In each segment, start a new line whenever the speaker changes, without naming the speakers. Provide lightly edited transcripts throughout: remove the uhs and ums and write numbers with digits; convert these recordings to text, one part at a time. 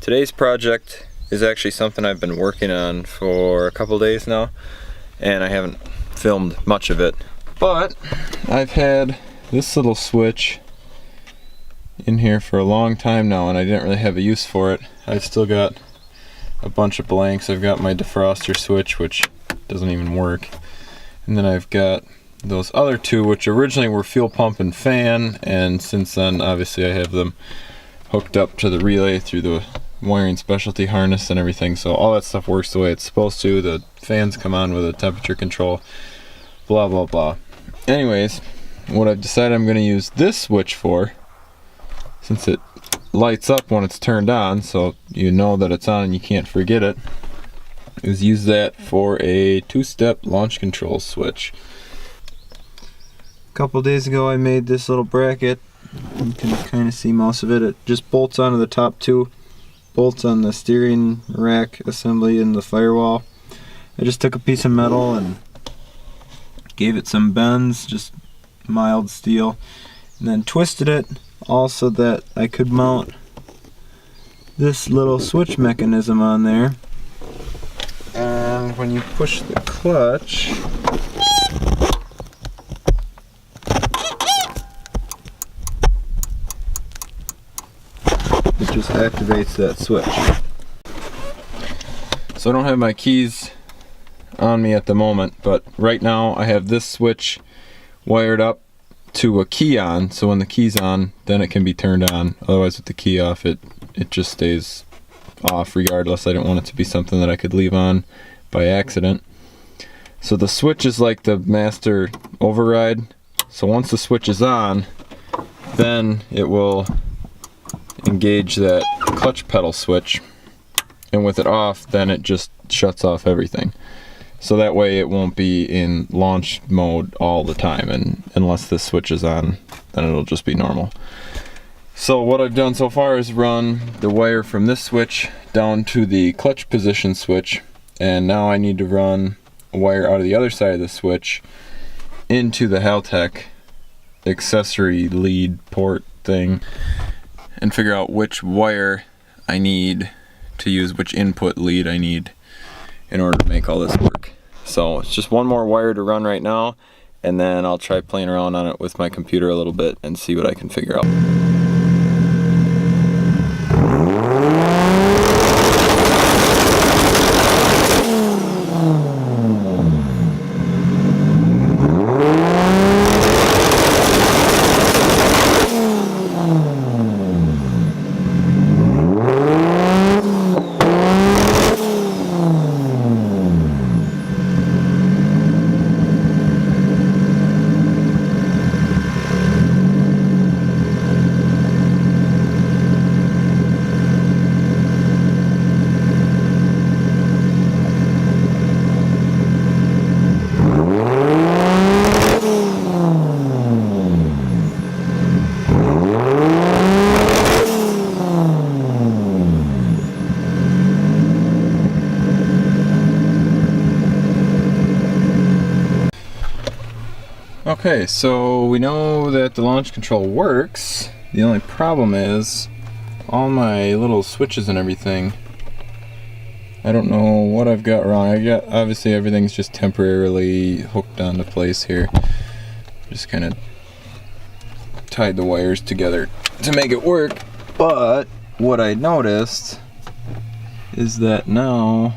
Today's project is actually something I've been working on for a couple days now, and I haven't filmed much of it. But I've had this little switch in here for a long time now, and I didn't really have a use for it. I've still got a bunch of blanks. I've got my defroster switch, which doesn't even work. And then I've got those other two, which originally were fuel pump and fan, and since then obviously I have them hooked up to the relay through the wiring specialty harness and everything, so all that stuff works the way it's supposed to. The fans come on with a temperature control, blah blah blah. Anyways, what I've decided I'm going to use this switch for, since it lights up when it's turned on so you know that it's on and you can't forget it, is use that for a two-step launch control switch. A couple days ago I made this little bracket. You can kind of see most of it. It just bolts onto the top two bolts on the steering rack assembly in the firewall. I just took a piece of metal and gave it some bends, just mild steel, and then twisted it all so that I could mount this little switch mechanism on there. And when you push the clutch, it just activates that switch. So I don't have my keys on me at the moment, but right now I have this switch wired up to a key on, so when the key's on, then it can be turned on. Otherwise, with the key off, it just stays off regardless. I don't want it to be something that I could leave on by accident. So the switch is like the master override. So once the switch is on, then it will engage that clutch pedal switch, and with it off, then it just shuts off everything. So that way it won't be in launch mode all the time, and unless this switch is on, then it'll just be normal. So what I've done so far is run the wire from this switch down to the clutch position switch, and now I need to run a wire out of the other side of the switch into the Haltech accessory lead port thing, and figure out which wire I need to use, which input lead I need in order to make all this work. So it's just one more wire to run right now, and then I'll try playing around on it with my computer a little bit and see what I can figure out. Okay, so we know that the launch control works. The only problem is all my little switches and everything. I don't know what I've got wrong. Obviously everything's just temporarily hooked onto place here. Just kind of tied the wires together to make it work. But what I noticed is that now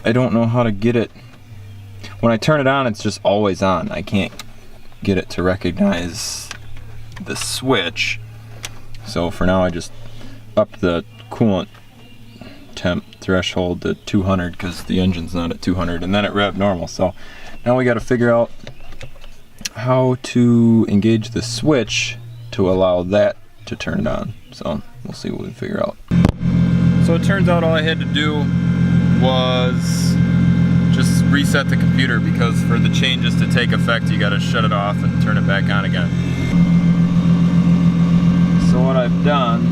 I don't know how to get it. When I turn it on, it's just always on. I can't get it to recognize the switch. So for now, I just upped the coolant temp threshold to 200 because the engine's not at 200, and then it revved normal. So now we got to figure out how to engage the switch to allow that to turn it on. So we'll see what we figure out. So it turns out all I had to do was just reset the computer, because for the changes to take effect you got to shut it off and turn it back on again. So what I've done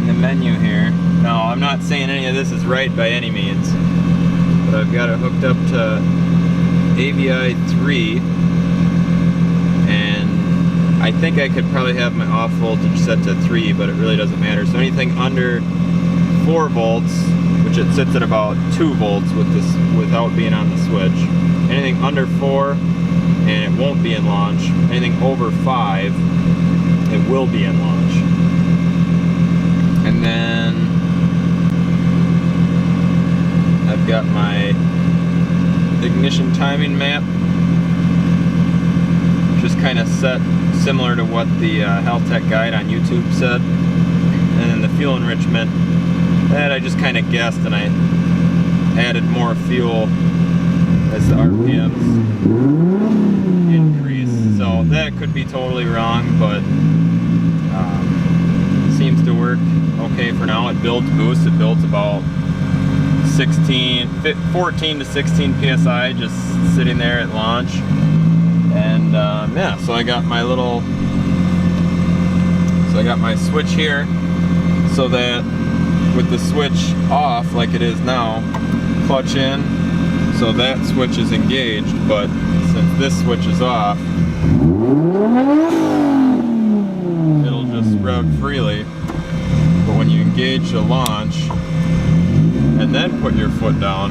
in the menu here, now I'm not saying any of this is right by any means, but I've got it hooked up to AVI 3, and I think I could probably have my off voltage set to 3, but it really doesn't matter. So anything under 4 volts, which it sits at about 2 volts with this without being on the switch. Anything under 4, and it won't be in launch. Anything over 5, it will be in launch. And then I've got my ignition timing map, just kind of set similar to what the Haltech guide on YouTube said. And then the fuel enrichment, that I just kind of guessed, and I added more fuel as the RPMs increase. So that could be totally wrong, but seems to work okay for now. It builds boost. It builds about 14 to 16 psi just sitting there at launch. And yeah, so I got my switch here, so that with the switch off like it is now, clutch in, so that switch is engaged, but since this switch is off, it'll just rev freely. But when you engage the launch and then put your foot down,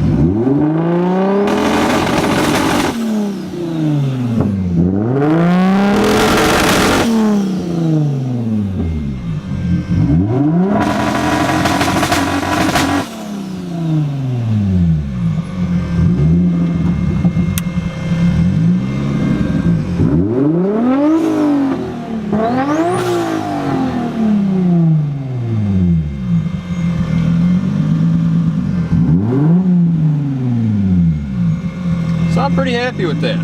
I'm pretty happy with that.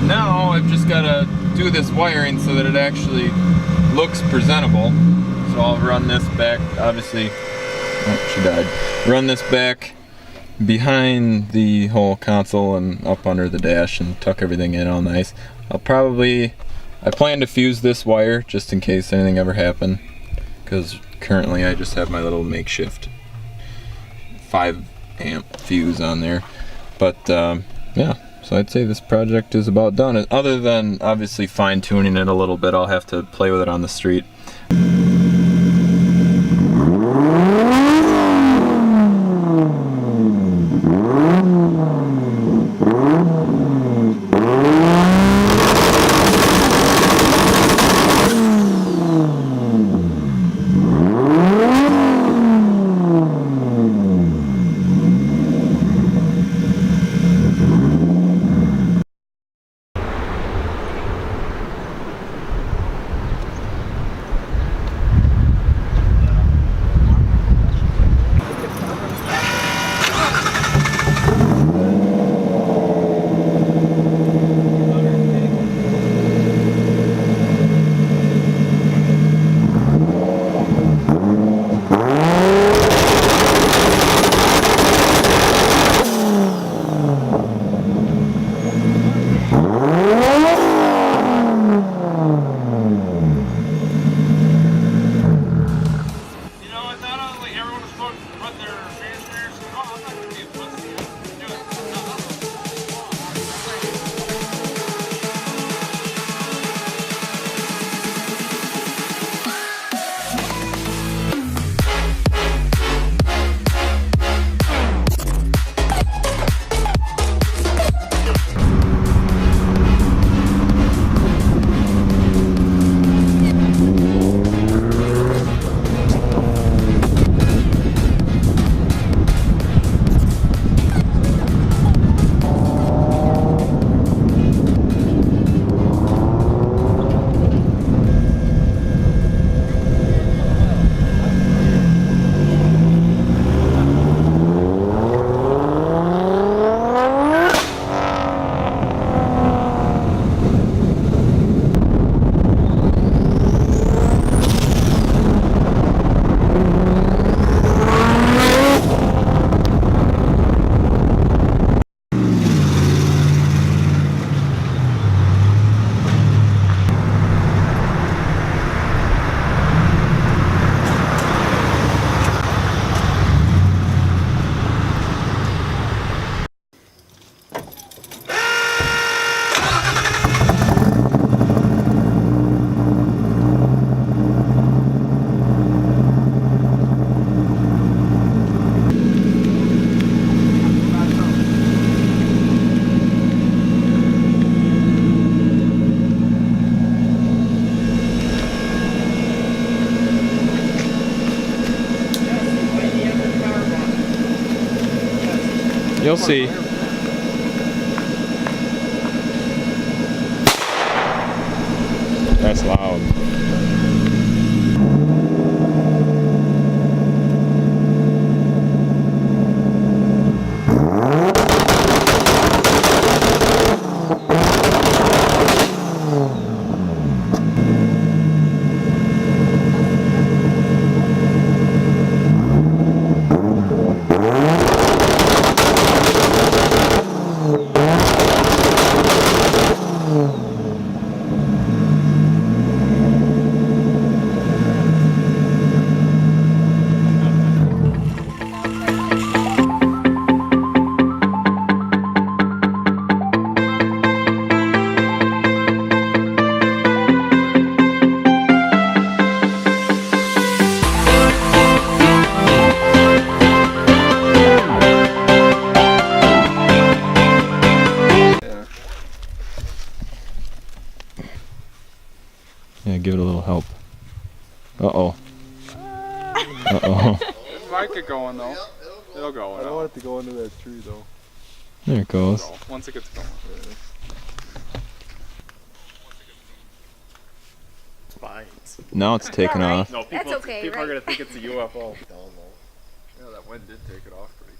Now I've just got to do this wiring so that it actually looks presentable. So I'll run this back, obviously, oh, she died. Run this back behind the whole console and up under the dash and tuck everything in all nice. I plan to fuse this wire just in case anything ever happened, because currently I just have my little makeshift 5 amp fuse on there. But yeah, so I'd say this project is about done. Other than obviously fine tuning it a little bit, I'll have to play with it on the street. You'll see. That's loud. Yeah, give it a little help. Uh-oh. Uh-oh.
It might get going though. It'll go.
I don't want it to go into that tree though.
There it goes.
Once it gets going.
Fine.
Now it's taking off.
No,
That's okay,
people are
right?
gonna think it's a UFO.
Yeah, that wind did take it off pretty